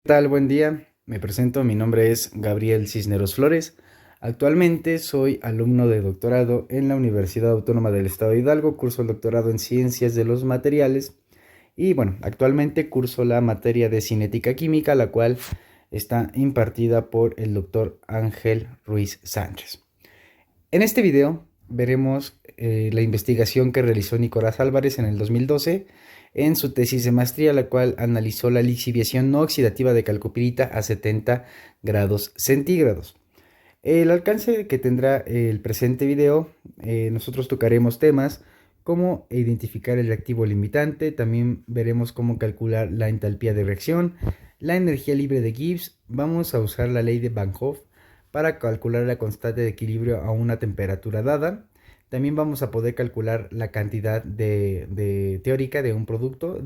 ¿Qué tal? Buen día. Me presento, mi nombre es Gabriel Cisneros Flores. Actualmente soy alumno de doctorado en la Universidad Autónoma del Estado de Hidalgo, curso el doctorado en Ciencias de los Materiales y bueno, actualmente curso la materia de Cinética Química, la cual está impartida por el doctor Ángel Ruiz Sánchez. En este video veremos la investigación que realizó Nicolás Álvarez en el 2012 en su tesis de maestría, la cual analizó la lixiviación no oxidativa de calcopirita a 70 grados centígrados. El alcance que tendrá el presente video, nosotros tocaremos temas como identificar el reactivo limitante, también veremos cómo calcular la entalpía de reacción, la energía libre de Gibbs, vamos a usar la ley de Van Hoff para calcular la constante de equilibrio a una temperatura dada. También vamos a poder calcular la cantidad teórica de un producto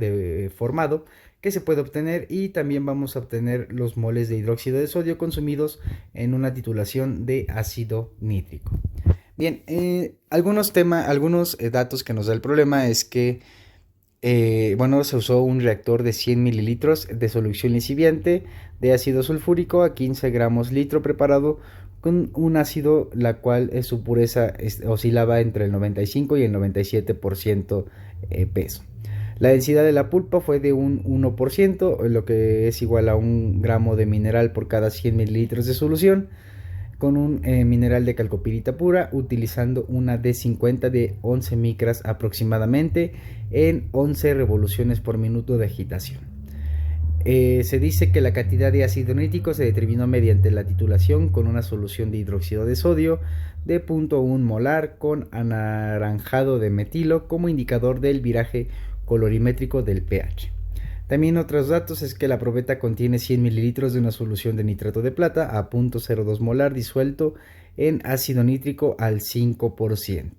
formado que se puede obtener, y también vamos a obtener los moles de hidróxido de sodio consumidos en una titulación de ácido nítrico. Bien, algunos datos que nos da el problema es que se usó un reactor de 100 mililitros de solución lixiviante de ácido sulfúrico a 15 gramos litro preparado con un ácido la cual su pureza oscilaba entre el 95 y el 97% peso. La densidad de la pulpa fue de un 1%, lo que es igual a 1 gramo de mineral por cada 100 mililitros de solución, con un mineral de calcopirita pura, utilizando una D50 de 11 micras aproximadamente en 11 revoluciones por minuto de agitación. Se dice que la cantidad de ácido nítrico se determinó mediante la titulación con una solución de hidróxido de sodio de 0.1 molar con anaranjado de metilo como indicador del viraje colorimétrico del pH. También otros datos es que la probeta contiene 100 mililitros de una solución de nitrato de plata a 0.02 molar disuelto en ácido nítrico al 5%.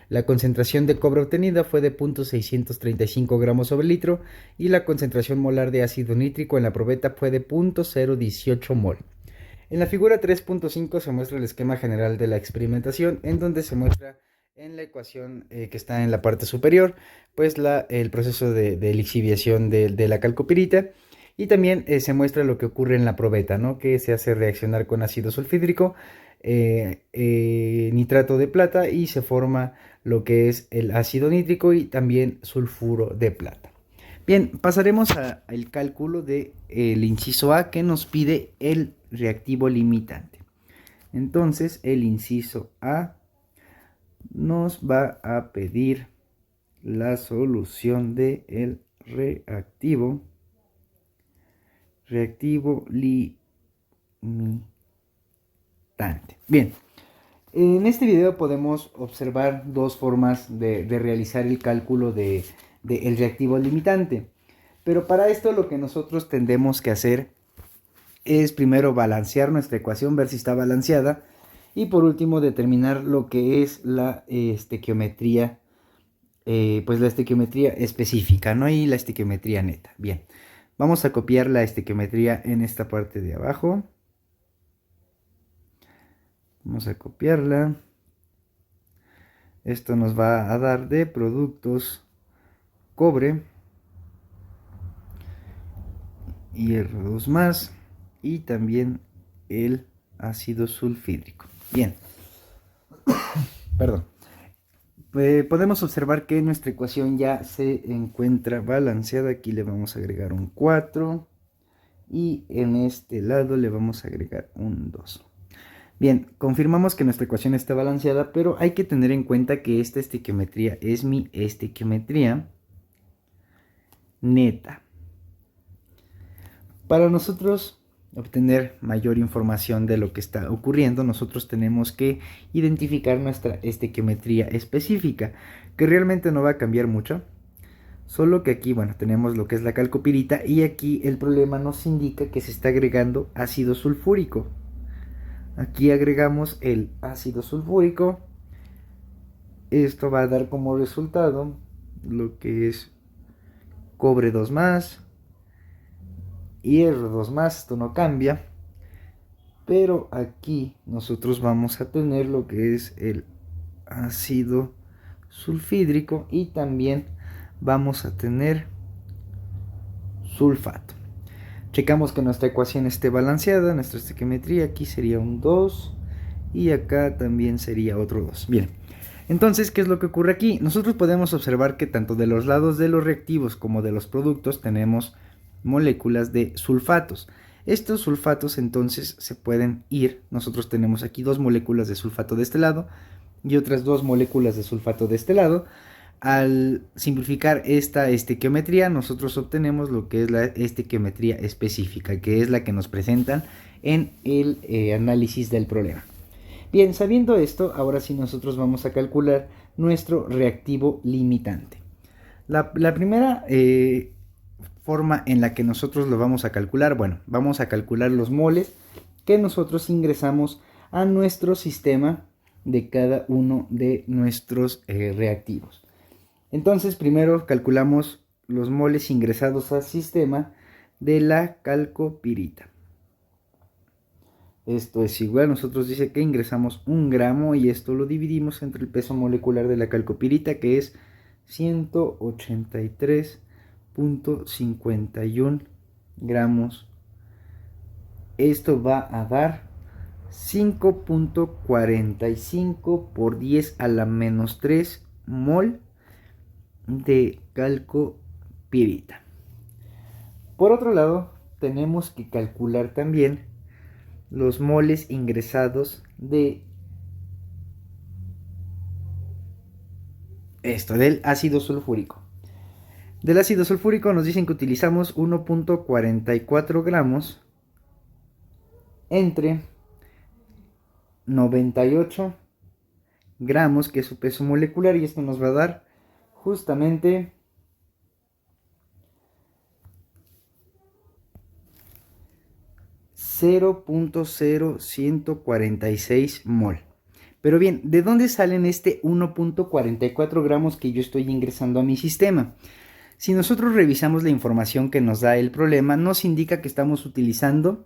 La concentración de cobre obtenida fue de 0.635 gramos sobre litro y la concentración molar de ácido nítrico en la probeta fue de 0.018 mol. En la figura 3.5 se muestra el esquema general de la experimentación, en donde se muestra en la ecuación que está en la parte superior, pues el proceso de lixiviación de la calcopirita, y también se muestra lo que ocurre en la probeta, ¿no? Que se hace reaccionar con ácido sulfídrico, nitrato de plata, y se forma lo que es el ácido nítrico y también sulfuro de plata. Bien, pasaremos al cálculo del inciso A, que nos pide el reactivo limitante. Entonces el inciso A nos va a pedir la solución del reactivo limitante. Bien, en este video podemos observar dos formas de realizar el cálculo del reactivo limitante, pero para esto lo que nosotros tendremos que hacer es primero balancear nuestra ecuación, ver si está balanceada, y por último determinar lo que es la estequiometría, pues la estequiometría específica, ¿no? Y la estequiometría neta. Bien, vamos a copiar la estequiometría en esta parte de abajo. Vamos a copiarla. Esto nos va a dar de productos cobre, hierro más, y también el ácido sulfídrico. Bien, perdón. Podemos observar que nuestra ecuación ya se encuentra balanceada. Aquí le vamos a agregar un 4 y en este lado le vamos a agregar un 2. Bien, confirmamos que nuestra ecuación está balanceada, pero hay que tener en cuenta que esta estequiometría es mi estequiometría neta. Para nosotros obtener mayor información de lo que está ocurriendo, nosotros tenemos que identificar nuestra estequiometría específica, que realmente no va a cambiar mucho, solo que aquí, bueno, tenemos lo que es la calcopirita, y aquí el problema nos indica que se está agregando ácido sulfúrico. Aquí agregamos el ácido sulfúrico. Esto va a dar como resultado lo que es cobre 2 más, hierro 2 más, esto no cambia, pero aquí nosotros vamos a tener lo que es el ácido sulfídrico y también vamos a tener sulfato. Checamos que nuestra ecuación esté balanceada, nuestra estequiometría aquí sería un 2 y acá también sería otro 2. Bien, entonces, ¿qué es lo que ocurre aquí? Nosotros podemos observar que tanto de los lados de los reactivos como de los productos tenemos moléculas de sulfatos. Estos sulfatos entonces se pueden ir, nosotros tenemos aquí 2 moléculas de sulfato de este lado y otras 2 moléculas de sulfato de este lado. Al simplificar esta estequiometría, nosotros obtenemos lo que es la estequiometría específica, que es la que nos presentan en el análisis del problema. Bien, sabiendo esto, ahora sí nosotros vamos a calcular nuestro reactivo limitante. La primera forma en la que nosotros lo vamos a calcular, bueno, vamos a calcular los moles que nosotros ingresamos a nuestro sistema de cada uno de nuestros reactivos. Entonces, primero calculamos los moles ingresados al sistema de la calcopirita. Esto es igual, nosotros dice que ingresamos 1 gramo y esto lo dividimos entre el peso molecular de la calcopirita, que es 183.51 gramos. Esto va a dar 5.45 por 10 a la menos 3 mol de calcopirita. Por otro lado, tenemos que calcular también los moles ingresados del ácido sulfúrico. Del ácido sulfúrico nos dicen que utilizamos 1.44 gramos entre 98 gramos, que es su peso molecular, y esto nos va a dar justamente 0.0146 mol. Pero bien, ¿de dónde salen este 1.44 gramos que yo estoy ingresando a mi sistema? Si nosotros revisamos la información que nos da el problema, nos indica que estamos utilizando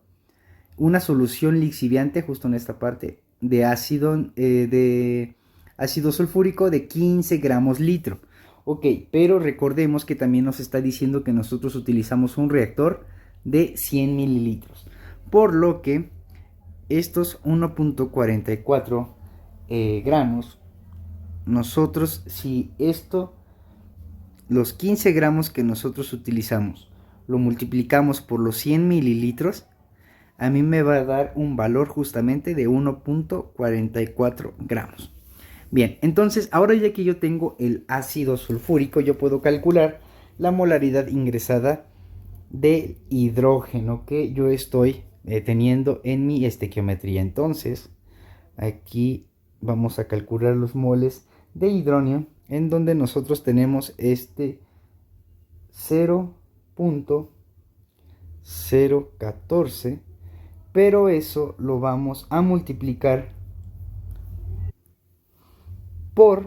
una solución lixiviante, justo en esta parte, de ácido sulfúrico de 15 gramos litro. Ok, pero recordemos que también nos está diciendo que nosotros utilizamos un reactor de 100 mililitros. Por lo que estos 1.44 gramos, nosotros, si los 15 gramos que nosotros utilizamos, lo multiplicamos por los 100 mililitros, a mí me va a dar un valor justamente de 1.44 gramos. Bien, entonces ahora ya que yo tengo el ácido sulfúrico, yo puedo calcular la molaridad ingresada de hidrógeno que yo estoy teniendo en mi estequiometría. Entonces, aquí vamos a calcular los moles de hidrógeno, en donde nosotros tenemos este 0.014, pero eso lo vamos a multiplicar por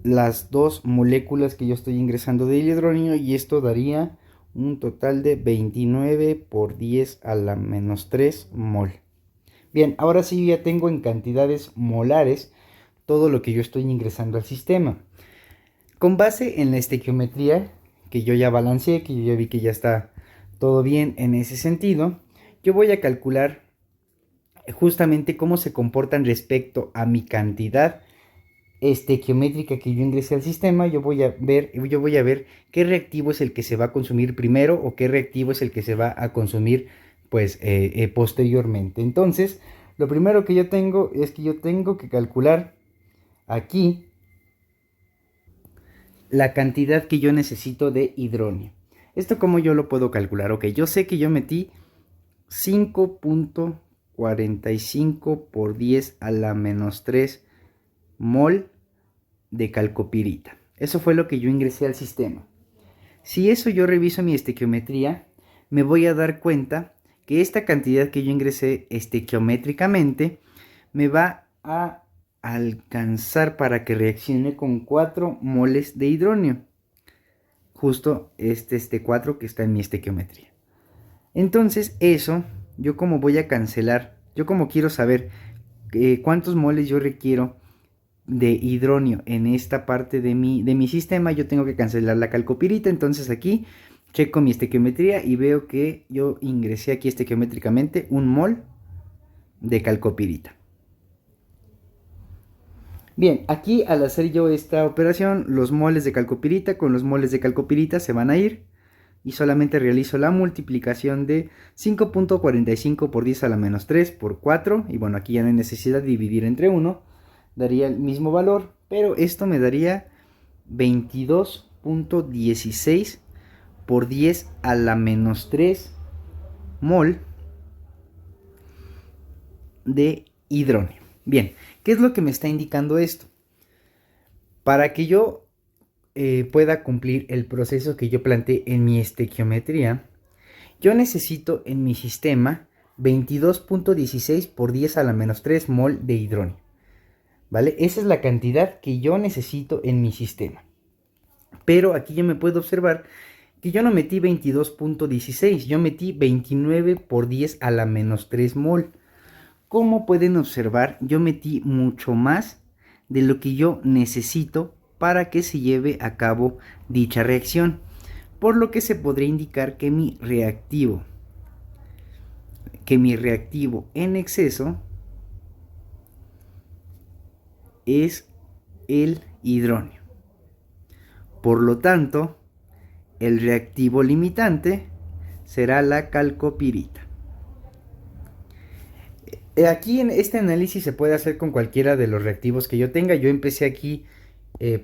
las 2 moléculas que yo estoy ingresando de hidrógeno, y esto daría un total de 29 por 10 a la menos 3 mol. Bien, ahora sí ya tengo en cantidades molares todo lo que yo estoy ingresando al sistema. Con base en la estequiometría que yo ya balanceé, que yo ya vi que ya está todo bien en ese sentido, yo voy a calcular justamente cómo se comportan respecto a mi cantidad estequiométrica que yo ingresé al sistema. Yo voy a ver qué reactivo es el que se va a consumir primero o qué reactivo es el que se va a consumir pues posteriormente. Entonces, lo primero que yo tengo es que yo tengo que calcular aquí la cantidad que yo necesito de hidrógeno. ¿Esto cómo yo lo puedo calcular? Ok, yo sé que yo metí 5.45 por 10 a la menos 3 mol de calcopirita. Eso fue lo que yo ingresé al sistema. Si eso yo reviso mi estequiometría, me voy a dar cuenta que esta cantidad que yo ingresé estequiométricamente me va a alcanzar para que reaccione con 4 moles de hidrógeno. Justo este 4 que está en mi estequiometría. Entonces eso, yo como voy a cancelar, yo como quiero saber cuántos moles yo requiero de hidrógeno en esta parte de mi sistema, yo tengo que cancelar la calcopirita. Entonces aquí checo mi estequiometría y veo que yo ingresé aquí estequiométricamente 1 mol de calcopirita. Bien, aquí al hacer yo esta operación, los moles de calcopirita con los moles de calcopirita se van a ir y solamente realizo la multiplicación de 5.45 por 10 a la menos 3 por 4, y bueno, aquí ya no hay necesidad de dividir entre 1, daría el mismo valor, pero esto me daría 22.16 por 10 a la menos 3 mol de hidrógeno. Bien, ¿qué es lo que me está indicando esto? Para que yo pueda cumplir el proceso que yo planteé en mi estequiometría, yo necesito en mi sistema 22.16 por 10 a la menos 3 mol de hidrógeno. ¿Vale? Esa es la cantidad que yo necesito en mi sistema. Pero aquí yo me puedo observar que yo no metí 22.16, yo metí 29 por 10 a la menos 3 mol. Como pueden observar, yo metí mucho más de lo que yo necesito para que se lleve a cabo dicha reacción, por lo que se podría indicar que mi reactivo en exceso es el hidrógeno. Por lo tanto, el reactivo limitante será la calcopirita. Aquí en este análisis se puede hacer con cualquiera de los reactivos que yo tenga. Yo empecé aquí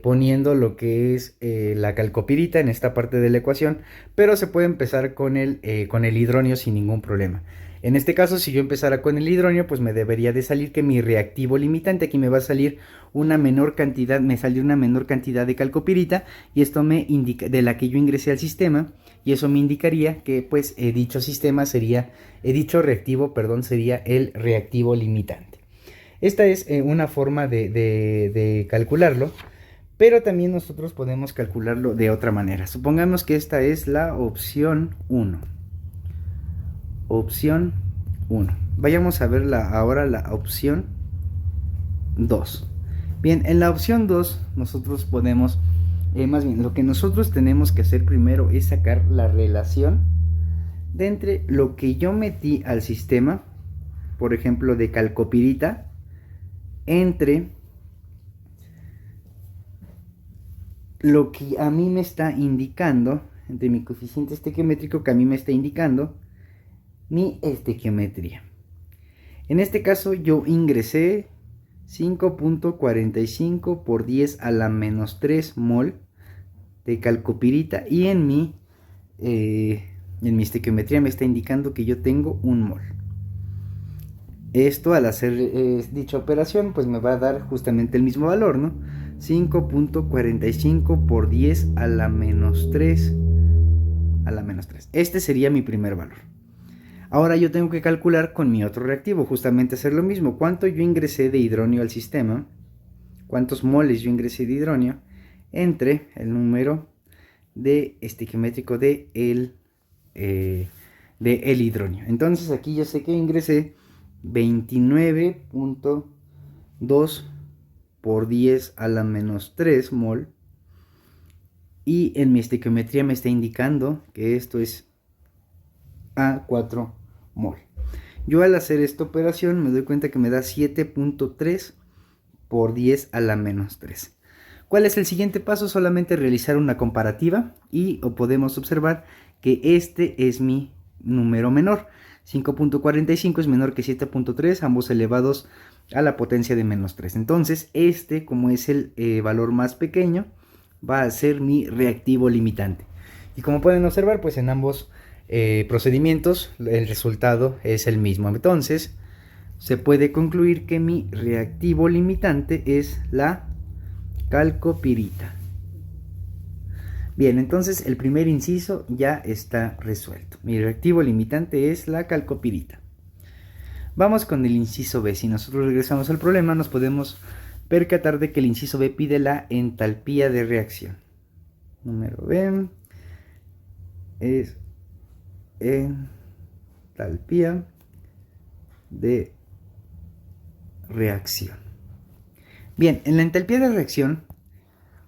poniendo lo que es la calcopirita en esta parte de la ecuación, pero se puede empezar con el hidrógeno sin ningún problema. En este caso, si yo empezara con el hidrógeno, pues me debería de salir que mi reactivo limitante, aquí me va a salir una menor cantidad, de calcopirita, y esto me indica, de la que yo ingresé al sistema, y eso me indicaría que pues dicho reactivo, sería el reactivo limitante. Esta es una forma de calcularlo, pero también nosotros podemos calcularlo de otra manera. Supongamos que esta es la opción 1. Opción 1. Vayamos a ver ahora la opción 2. Bien, en la opción 2 nosotros podemos, más bien lo que nosotros tenemos que hacer primero es sacar la relación de entre lo que yo metí al sistema, por ejemplo de calcopirita, entre lo que a mí me está indicando, entre mi coeficiente estequiométrico que a mí me está indicando mi estequiometría. En este caso yo ingresé 5.45 por 10 a la menos 3 mol de calcopirita, y en mi estequiometría me está indicando que yo tengo 1 mol. Esto, al hacer dicha operación, pues me va a dar justamente el mismo valor, ¿no? 5.45 por 10 a la menos 3 Este sería mi primer valor. Ahora yo tengo que calcular con mi otro reactivo, justamente hacer lo mismo. ¿Cuánto yo ingresé de hidrógeno al sistema? ¿Cuántos moles yo ingresé de hidrógeno? Entre el número de estequiométrico de el hidrógeno. Entonces aquí yo sé que ingresé 29.2 por 10 a la menos 3 mol. Y en mi estequiometría me está indicando que esto es a 4 mol. Yo al hacer esta operación me doy cuenta que me da 7.3 por 10 a la menos 3. ¿Cuál es el siguiente paso? Solamente realizar una comparativa y podemos observar que este es mi número menor. 5.45 es menor que 7.3, ambos elevados a la potencia de menos 3. Entonces este, como es el valor más pequeño, va a ser mi reactivo limitante. Y como pueden observar, pues en ambos procedimientos el resultado es el mismo. Entonces se puede concluir que mi reactivo limitante es la calcopirita. Bien, entonces el primer inciso ya está resuelto. Mi reactivo limitante es la calcopirita. Vamos con el inciso B. Si nosotros regresamos al problema, nos podemos percatar de que el inciso B pide la entalpía de reacción. Número B es entalpía de reacción. Bien, en la entalpía de reacción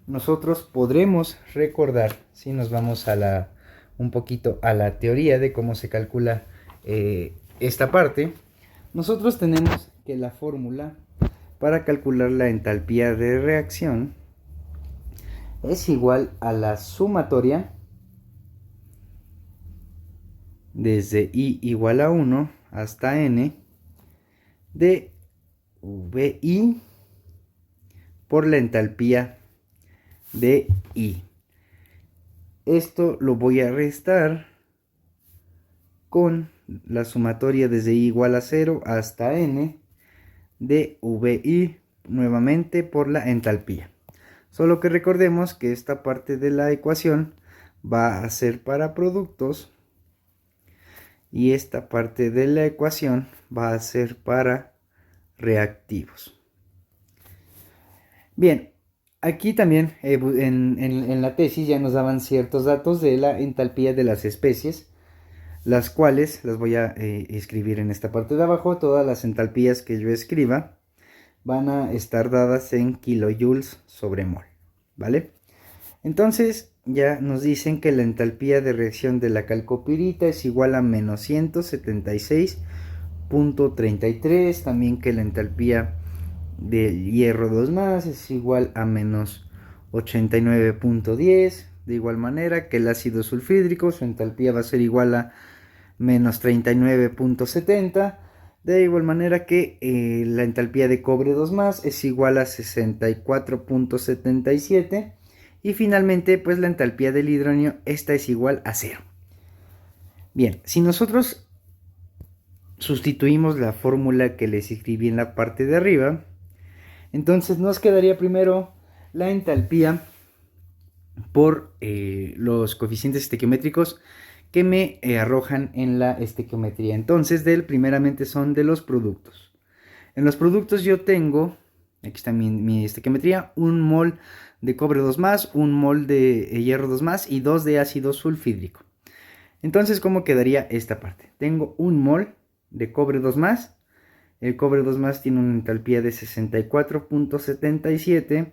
nosotros podremos recordar, si nos vamos a la un poquito a la teoría de cómo se calcula esta parte, nosotros tenemos que la fórmula para calcular la entalpía de reacción es igual a la sumatoria desde I igual a 1 hasta N de VI por la entalpía de I. Esto lo voy a restar con la sumatoria desde I igual a 0 hasta N de VI nuevamente por la entalpía. Solo que recordemos que esta parte de la ecuación va a ser para productos y esta parte de la ecuación va a ser para reactivos. Bien, aquí también en la tesis ya nos daban ciertos datos de la entalpía de las especies, las cuales las voy a escribir en esta parte de abajo. Todas las entalpías que yo escriba van a estar dadas en kilojoules sobre mol, ¿vale? Entonces ya nos dicen que la entalpía de reacción de la calcopirita es igual a menos 176.33, también que la entalpía del hierro 2+ es igual a menos 89.10, de igual manera que el ácido sulfídrico, su entalpía va a ser igual a menos 39.70, de igual manera que la entalpía de cobre 2+ es igual a 64.77, y finalmente pues la entalpía del hidrógeno, esta es igual a 0. Bien, si nosotros sustituimos la fórmula que les escribí en la parte de arriba, entonces nos quedaría primero la entalpía por los coeficientes estequiométricos que me arrojan en la estequiometría. Entonces, primeramente son de los productos. En los productos yo tengo, aquí está mi estequiometría, 1 mol de cobre 2+, 1 mol de hierro 2+ y 2 de ácido sulfídrico. Entonces, ¿cómo quedaría esta parte? Tengo 1 mol de cobre 2+, el cobre 2+ tiene una entalpía de 64.77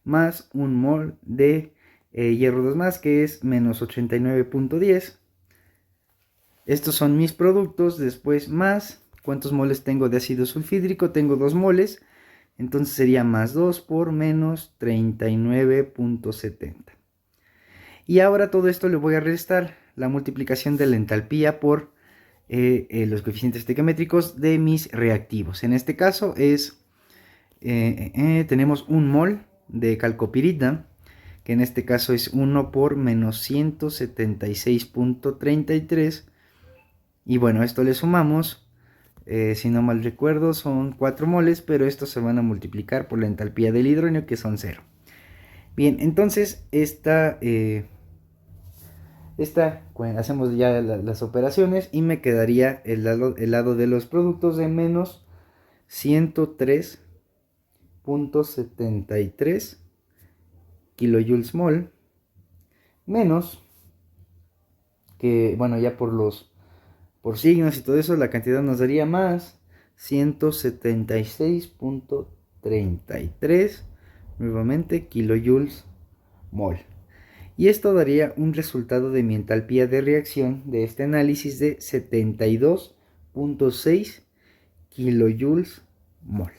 más 1 mol de hierro 2+, que es menos 89.10. Estos son mis productos. Después más, ¿cuántos moles tengo de ácido sulfídrico? Tengo 2 moles, entonces sería más 2 por menos 39.70. Y ahora todo esto le voy a restar la multiplicación de la entalpía por los coeficientes estequiométricos de mis reactivos. En este caso tenemos 1 mol de calcopirita, que en este caso es 1 por menos 176.33. Y bueno, esto le sumamos, si no mal recuerdo, son 4 moles, pero estos se van a multiplicar por la entalpía del hidrógeno, que son 0. Bien, entonces hacemos ya las operaciones y me quedaría el lado de los productos de menos 103.73 kilojoules mol, menos que, bueno, ya por signos y todo eso, la cantidad nos daría más 176.33 nuevamente kilojoules mol. Y esto daría un resultado de mi entalpía de reacción de este análisis de 72.6 kilojoules mol.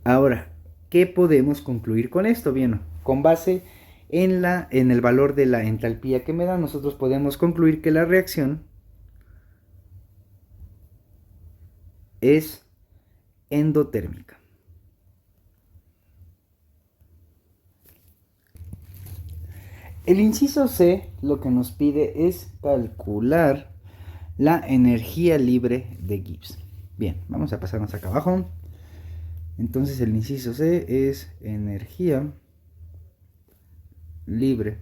Ahora, ¿qué podemos concluir con esto? Bien, con base en el valor de la entalpía que me da, nosotros podemos concluir que la reacción es endotérmica. El inciso C lo que nos pide es calcular la energía libre de Gibbs. Bien, vamos a pasarnos acá abajo. Entonces el inciso C es energía libre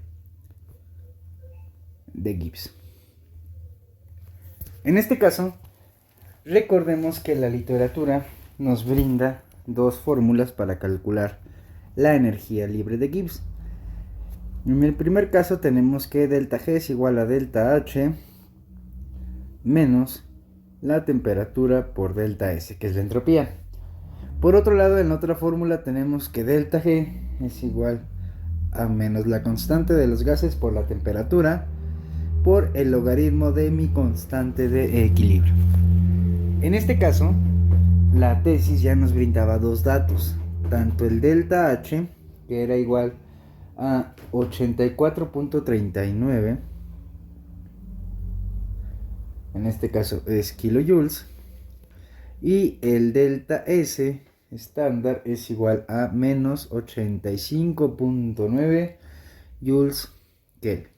de Gibbs. En este caso, recordemos que la literatura nos brinda dos fórmulas para calcular la energía libre de Gibbs. En el primer caso tenemos que delta G es igual a delta H menos la temperatura por delta S, que es la entropía. Por otro lado, en la otra fórmula tenemos que delta G es igual a menos la constante de los gases por la temperatura, por el logaritmo de mi constante de equilibrio. En este caso, la tesis ya nos brindaba dos datos, tanto el delta H, que era igual a 84.39, en este caso es kilojoules, y el delta S estándar es igual a menos 85.9 joules Kelvin.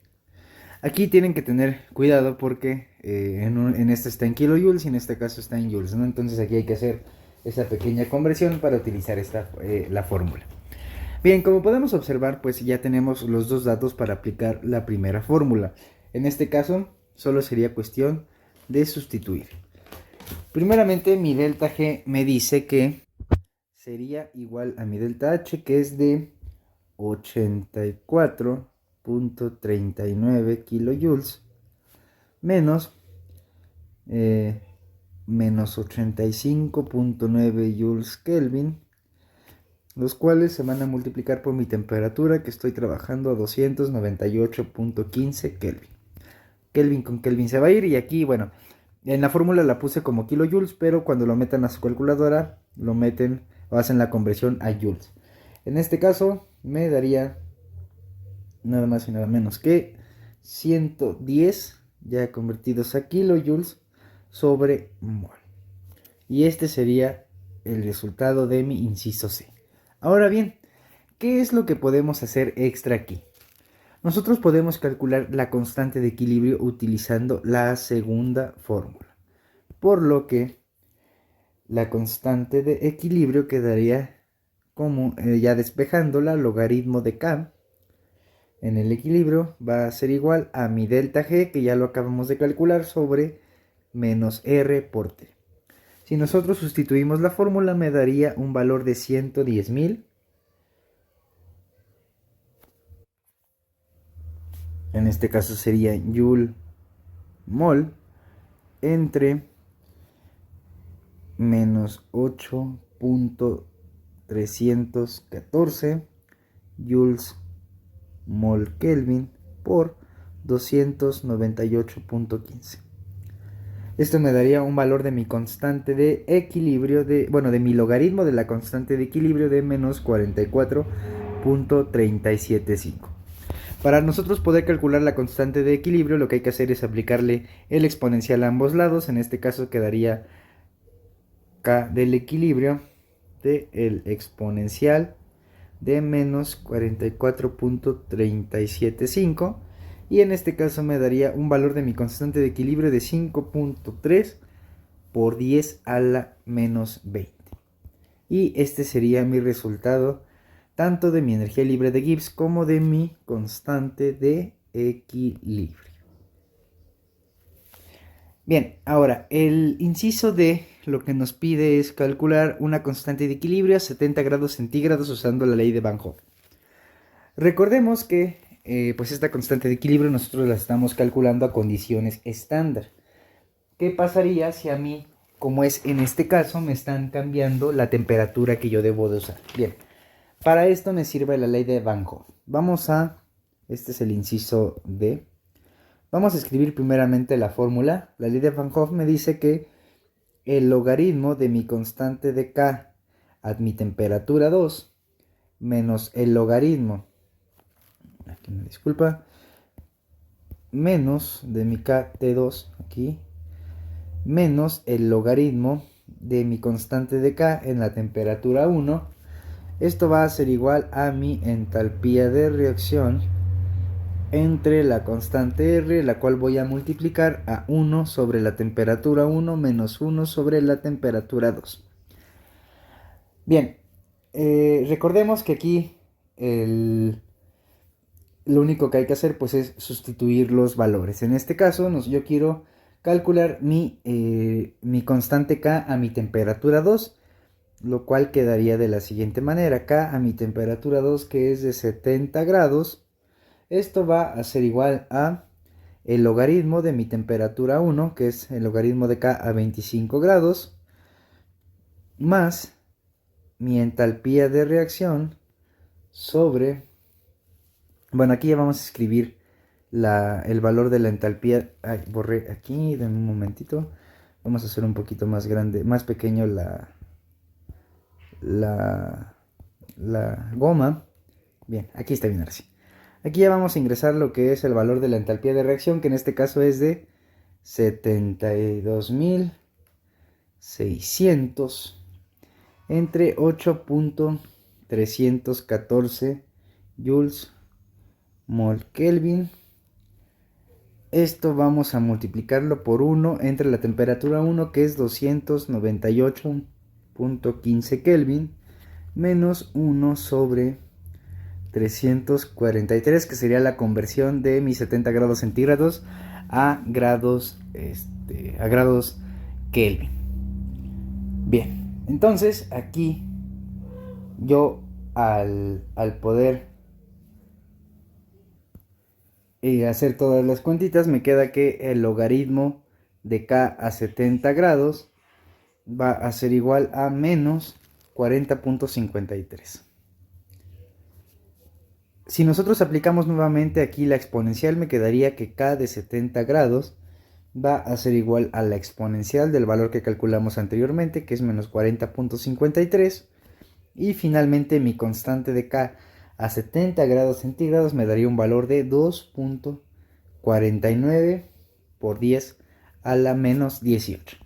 Aquí tienen que tener cuidado porque en este está en kilojoules y en este caso está en joules, ¿no? Entonces aquí hay que hacer esa pequeña conversión para utilizar la fórmula. Bien, como podemos observar, pues ya tenemos los dos datos para aplicar la primera fórmula. En este caso, solo sería cuestión de sustituir. Primeramente, mi delta G me dice que sería igual a mi delta H, que es de 84.39 kilojoules menos menos 85.9 joules Kelvin, los cuales se van a multiplicar por mi temperatura, que estoy trabajando a 298.15 Kelvin. Kelvin con Kelvin se va a ir, y aquí, bueno, en la fórmula la puse como kilojoules, pero cuando lo metan a su calculadora, lo meten o hacen la conversión a joules. En este caso, me daría nada más y nada menos que 110 ya convertidos a kilojoules sobre mol. Y este sería el resultado de mi inciso C. Ahora bien, ¿qué es lo que podemos hacer extra aquí? Nosotros podemos calcular la constante de equilibrio utilizando la segunda fórmula, por lo que la constante de equilibrio quedaría como, ya despejándola, logaritmo de K en el equilibrio va a ser igual a mi delta G, que ya lo acabamos de calcular, sobre menos R por T. Si nosotros sustituimos la fórmula, me daría un valor de 110.000. En este caso sería joule mol entre menos 8.314 joules mol Kelvin por 298.15. Esto me daría un valor de mi constante de equilibrio, de mi logaritmo de la constante de equilibrio de menos 44.375. Para nosotros poder calcular la constante de equilibrio, lo que hay que hacer es aplicarle el exponencial a ambos lados. En este caso quedaría K del equilibrio de el exponencial de menos 44.375, y en este caso me daría un valor de mi constante de equilibrio de 5.3 por 10 a la menos 20. Y este sería mi resultado tanto de mi energía libre de Gibbs como de mi constante de equilibrio. Bien, ahora el inciso D lo que nos pide es calcular una constante de equilibrio a 70 grados centígrados usando la ley de Van Hoff. Recordemos que pues esta constante de equilibrio nosotros la estamos calculando a condiciones estándar. ¿Qué pasaría si a mí, como es en este caso, me están cambiando la temperatura que yo debo de usar? Bien, para esto me sirve la ley de Van Hoff. Este es el inciso D. Vamos a escribir primeramente la fórmula. La ley de Van Hoff me dice que el logaritmo de mi constante de K a mi temperatura 2 menos el logaritmo, aquí me disculpa, menos de mi KT2 aquí, menos el logaritmo de mi constante de K en la temperatura 1. Esto va a ser igual a mi entalpía de reacción entre la constante R, la cual voy a multiplicar a 1 sobre la temperatura 1 menos 1 sobre la temperatura 2. Bien, recordemos que aquí lo único que hay que hacer pues es sustituir los valores. En este caso yo quiero calcular mi constante K a mi temperatura 2, lo cual quedaría de la siguiente manera: K a mi temperatura 2, que es de 70 grados. Esto va a ser igual a el logaritmo de mi temperatura 1, que es el logaritmo de K a 25 grados, más mi entalpía de reacción sobre... Bueno, aquí ya vamos a escribir el valor de la entalpía. Ay, borré aquí, denme un momentito. Vamos a hacer un poquito más grande, más pequeño la goma. Bien, aquí está bien ahora sí. Aquí ya vamos a ingresar lo que es el valor de la entalpía de reacción, que en este caso es de 72.600 entre 8.314 joules mol Kelvin. Esto vamos a multiplicarlo por 1 entre la temperatura 1, que es 298.15 Kelvin, menos 1 sobre 343, que sería la conversión de mis 70 grados centígrados a grados Kelvin. Bien, entonces aquí yo al poder hacer todas las cuentitas, me queda que el logaritmo de K a 70 grados va a ser igual a menos 40.53. Si nosotros aplicamos nuevamente aquí la exponencial, me quedaría que K de 70 grados va a ser igual a la exponencial del valor que calculamos anteriormente, que es menos 40.53. Y finalmente mi constante de K a 70 grados centígrados me daría un valor de 2.49 por 10 a la menos 18.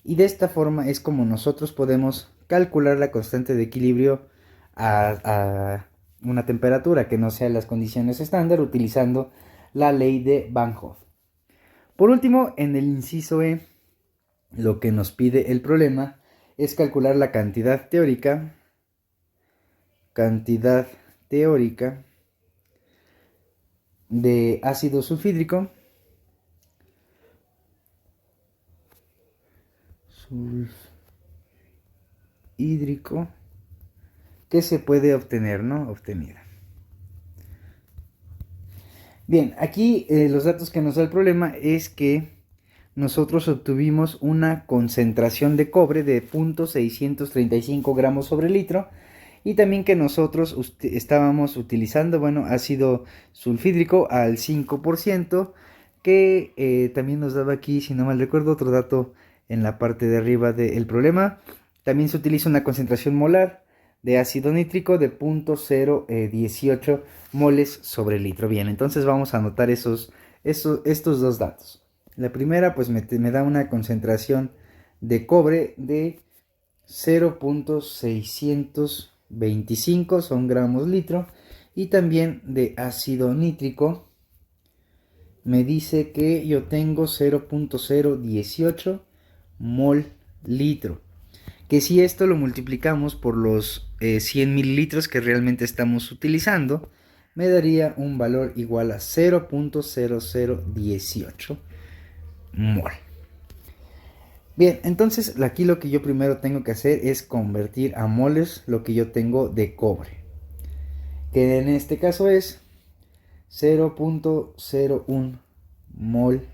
Y de esta forma es como nosotros podemos calcular la constante de equilibrio a una temperatura que no sea las condiciones estándar, utilizando la ley de Van Hoff. Por último, en el inciso E, lo que nos pide el problema es calcular la cantidad teórica de ácido sulfhídrico que se puede obtener, ¿no? Obtenida. Bien, aquí los datos que nos da el problema es que nosotros obtuvimos una concentración de cobre de 0.635 gramos sobre litro, y también que nosotros estábamos utilizando, bueno, ácido sulfhídrico al 5%, que también nos daba aquí, si no mal recuerdo, otro dato en la parte de arriba del problema. También se utiliza una concentración molar de ácido nítrico de 0.018 moles sobre litro. Bien, entonces vamos a anotar estos dos datos. La primera, pues me da una concentración de cobre de 0.625, son gramos litro, y también de ácido nítrico me dice que yo tengo 0.018 mol litro, que si esto lo multiplicamos por los 100 mililitros que realmente estamos utilizando, me daría un valor igual a 0.0018 mol. Bien, entonces aquí lo que yo primero tengo que hacer es convertir a moles lo que yo tengo de cobre, que en este caso es 0.01 mol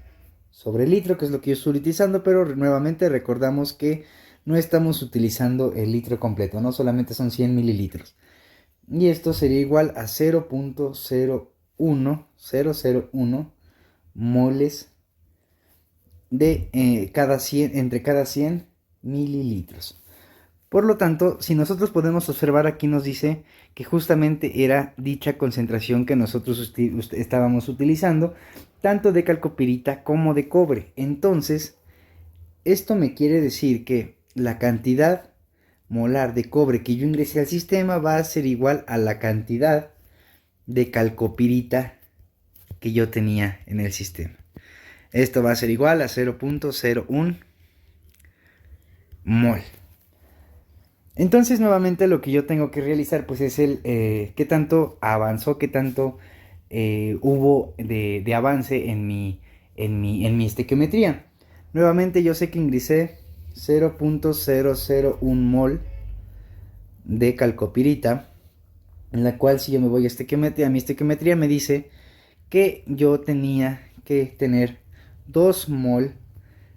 sobre litro, que es lo que yo estoy utilizando, pero nuevamente recordamos que no estamos utilizando el litro completo, no solamente son 100 mililitros. Y esto sería igual a 0.001 moles de entre cada 100 mililitros. Por lo tanto, si nosotros podemos observar, aquí nos dice que justamente era dicha concentración que nosotros estábamos utilizando, tanto de calcopirita como de cobre. Entonces, esto me quiere decir que la cantidad molar de cobre que yo ingresé al sistema va a ser igual a la cantidad de calcopirita que yo tenía en el sistema. Esto va a ser igual a 0.01 mol. Entonces nuevamente lo que yo tengo que realizar pues es el qué tanto avanzó, qué tanto hubo de avance en mi estequiometría. Nuevamente yo sé que ingresé 0.001 mol de calcopirita, en la cual si yo me voy a estequiometría, mi estequiometría me dice que yo tenía que tener 2 mol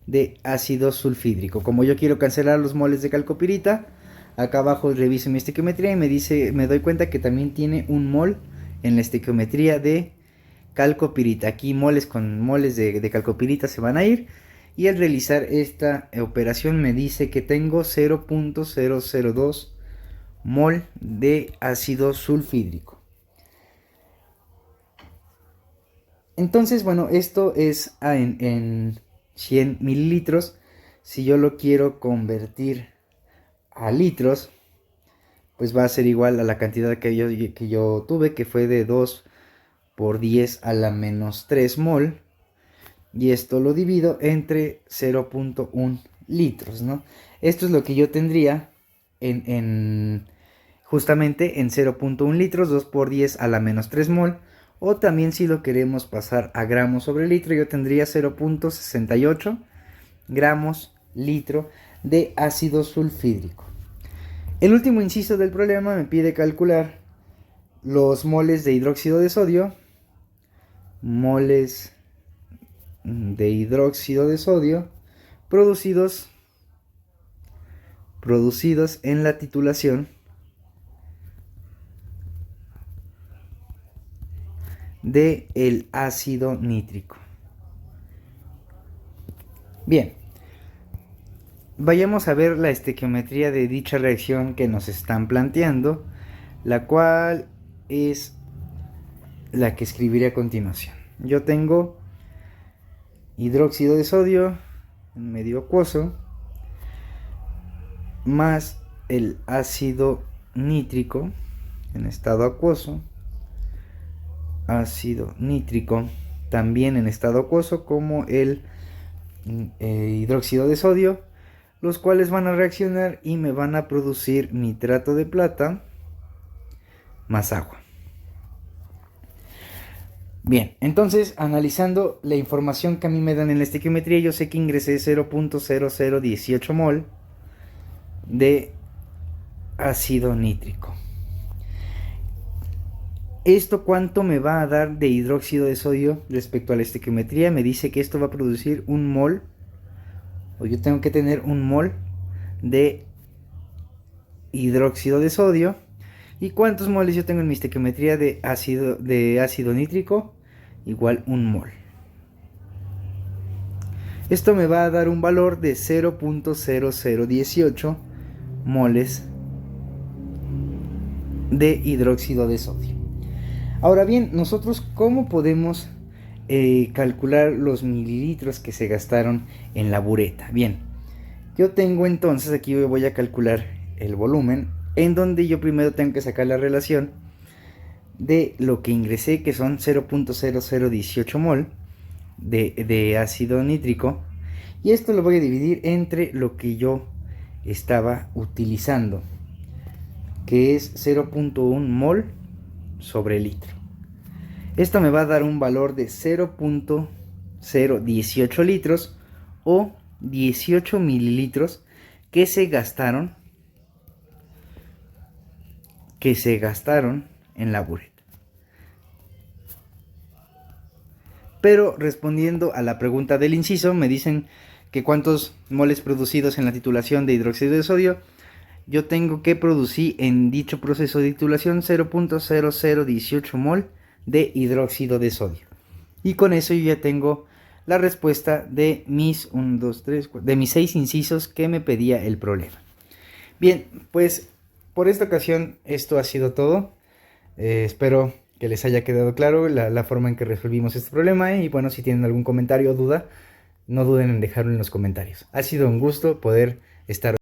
de ácido sulfhídrico. Como yo quiero cancelar los moles de calcopirita, acá abajo reviso mi estequiometría y me doy cuenta que también tiene un mol en la estequiometría de calcopirita. Aquí moles con moles de calcopirita se van a ir. Y al realizar esta operación me dice que tengo 0.002 mol de ácido sulfhídrico. Entonces, bueno, esto es en 100 mililitros. Si yo lo quiero convertir a litros, pues va a ser igual a la cantidad que yo tuve, que fue de 2 por 10 a la menos 3 mol. Y esto lo divido entre 0.1 litros, ¿no? Esto es lo que yo tendría justamente en 0.1 litros, 2 por 10 a la menos 3 mol. O también si lo queremos pasar a gramos sobre litro, yo tendría 0.68 gramos litro de ácido sulfhídrico. El último inciso del problema me pide calcular los moles de hidróxido de sodio. Moles de hidróxido de sodio producidos en la titulación de el ácido nítrico. Bien, vayamos a ver la estequiometría de dicha reacción que nos están planteando, la cual es la que escribiré a continuación. Yo tengo hidróxido de sodio en medio acuoso más el ácido nítrico en estado acuoso, ácido nítrico también en estado acuoso como el hidróxido de sodio, los cuales van a reaccionar y me van a producir nitrato de plata más agua. Bien, entonces analizando la información que a mí me dan en la estequiometría, yo sé que ingresé 0.0018 mol de ácido nítrico. ¿Esto cuánto me va a dar de hidróxido de sodio respecto a la estequiometría? Me dice que esto va a producir un mol, o yo tengo que tener un mol de hidróxido de sodio. ¿Y cuántos moles yo tengo en mi estequiometría de ácido nítrico? Igual un mol. Esto me va a dar un valor de 0.0018 moles de hidróxido de sodio. Ahora bien, nosotros ¿cómo podemos calcular los mililitros que se gastaron en la bureta? Bien, yo tengo entonces, aquí voy a calcular el volumen, en donde yo primero tengo que sacar la relación de lo que ingresé, que son 0.0018 mol de ácido nítrico, y esto lo voy a dividir entre lo que yo estaba utilizando, que es 0.1 mol sobre litro. Esto me va a dar un valor de 0.018 litros o 18 mililitros que se gastaron en la bureta. Pero respondiendo a la pregunta del inciso, me dicen que cuántos moles producidos en la titulación de hidróxido de sodio. Yo tengo que producir en dicho proceso de titulación 0.0018 mol de hidróxido de sodio. Y con eso yo ya tengo la respuesta de mis 6 incisos que me pedía el problema. Bien, pues por esta ocasión esto ha sido todo. Espero que les haya quedado claro la forma en que resolvimos este problema. Y bueno, si tienen algún comentario o duda, no duden en dejarlo en los comentarios. Ha sido un gusto poder estar